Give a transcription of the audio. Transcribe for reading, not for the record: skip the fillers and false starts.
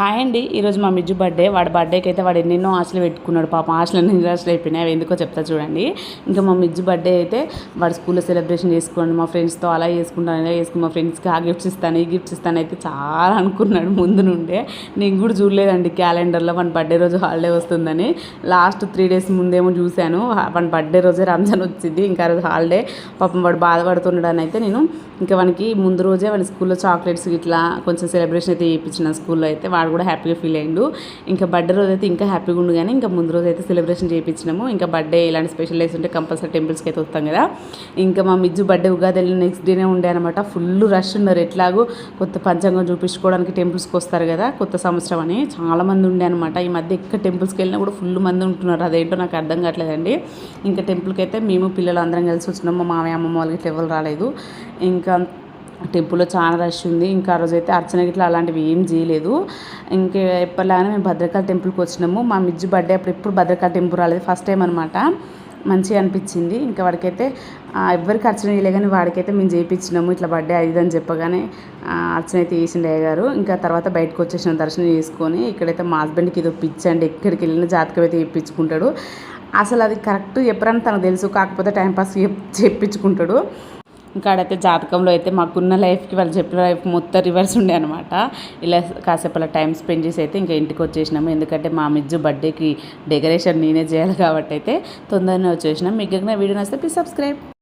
Hi అండి. ఈరోజు మా మిజ్జు బర్త్డే. వాడి బర్త్డేకి అయితే వాడు ఎన్నెన్నో ఆశలు పెట్టుకున్నాడు. పాపం ఆశలన్నీ నిరాశలు అయిపోయినాయి. అవి ఎందుకో చెప్తా చూడండి. ఇంకా మా మిజ్జు బర్త్డే అయితే వాడు స్కూల్లో సెలబ్రేషన్ చేసుకోండి, మా ఫ్రెండ్స్తో అలా చేసుకుంటాను, ఇలా చేసుకుని మా ఫ్రెండ్స్కి ఆ గిఫ్ట్స్ ఇస్తాను, ఈ గిఫ్ట్స్ ఇస్తాను అయితే చాలా అనుకున్నాడు ముందు నుండే. నేను కూడా చూడలేదండి క్యాలెండర్లో వాడి బర్త్డే రోజు హాలిడే వస్తుందని. లాస్ట్ 3 days ముందేమో చూశాను. వాడి బర్త్డే రోజే రంజాన్ వచ్చింది. ఇంకా రోజు హాలిడే. పాపం వాడు బాధపడుతున్నాడు అని అయితే నేను ఇంకా వానికి ముందు రోజే వాడి స్కూల్లో చాక్లెట్స్ ఇట్లా కొంచెం సెలబ్రేషన్ అయితే చేయించిన స్కూల్లో అయితే వాడు కూడా హ్యాపీగా ఫీల్ అయ్యిండు. ఇంకా బర్త్డే రోజు అయితే ఇంకా హ్యాపీగా ఉండు. కానీ ఇంకా ముందు రోజు అయితే సెలబ్రేషన్ చేయించినాము. ఇంకా బర్త్డే ఇలాంటి స్పెషల్ డేస్ ఉంటే కంపల్సరీ టెంపుల్స్కి అయితే వస్తాం కదా. ఇంకా మా మిజ్జు బర్త్డే ఉగాది నెక్స్ట్ డేనే ఉండే అనమాట. ఫుల్ రష్ ఉన్నారు. ఎట్లాగో కొత్త పంచాంగం చూపించుకోవడానికి టెంపుల్స్కి వస్తారు కదా కొత్త సంవత్సరం అని, చాలామంది ఉండే అనమాట. ఈ మధ్య ఎక్కడ టెంపుల్స్కి వెళ్ళినా కూడా ఫుల్ మంది ఉంటున్నారు. అదేంటో నాకు అర్థం కావట్లేదండి. ఇంకా టెంపుల్కి అయితే మేము పిల్లలు అందరం కలిసి వచ్చినాము. మా మామయ్య అమ్మమ్మ వాళ్ళకి ఇట్లా ఎవరు రాలేదు. ఇంకా టెంపుల్లో చాలా రష్ ఉంది. ఇంకా ఆ రోజు అయితే అర్చన గిట్లా అలాంటివి ఏం చేయలేదు. ఇంకా ఎప్పటిలాగానే మేము భద్రకాళి టెంపుల్కి వచ్చినాము. మా మిజ్జు బర్త్డే అప్పుడు ఎప్పుడు భద్రకాళి టెంపుల్ రాలేదు, ఫస్ట్ టైం అనమాట. మంచిగా అనిపించింది. ఇంకా వాడికైతే ఎవరికి అర్చన చేయలే కానీ వాడికైతే మేము చేయించినాము. ఇట్లా బర్త్డే అది అని చెప్పగానే అర్చన అయితే చేసిండు అయ్యగారు. ఇంకా తర్వాత బయటకు వచ్చేసిన దర్శనం చేసుకొని. ఇక్కడైతే మా హస్బెండ్కి ఇదో పిచ్చి అండి, ఎక్కడికి వెళ్ళినా జాతకం అయితే చెప్పించుకుంటాడు. అసలు అది కరెక్ట్ ఎప్పుడన్నా తనకు తెలుసు, కాకపోతే టైంపాస్ చెప్పించుకుంటాడు. ఇంకా ఆడైతే జాతకంలో అయితే మాకున్న లైఫ్కి వాళ్ళు చెప్పిన లైఫ్ మొత్తం రివర్స్ ఉండే అనమాట. ఇలా కాసేపు అలా టైం స్పెండ్ చేసి అయితే ఇంకా ఇంటికి వచ్చేసినాము. ఎందుకంటే మా మిజ్జు బర్త్డేకి డెకరేషన్ నేనే చేయాలి కాబట్టి అయితే తొందరనే వచ్చేసినాం. మీకు వీడియో నచ్చితే ప్లీజ్ సబ్స్క్రైబ్.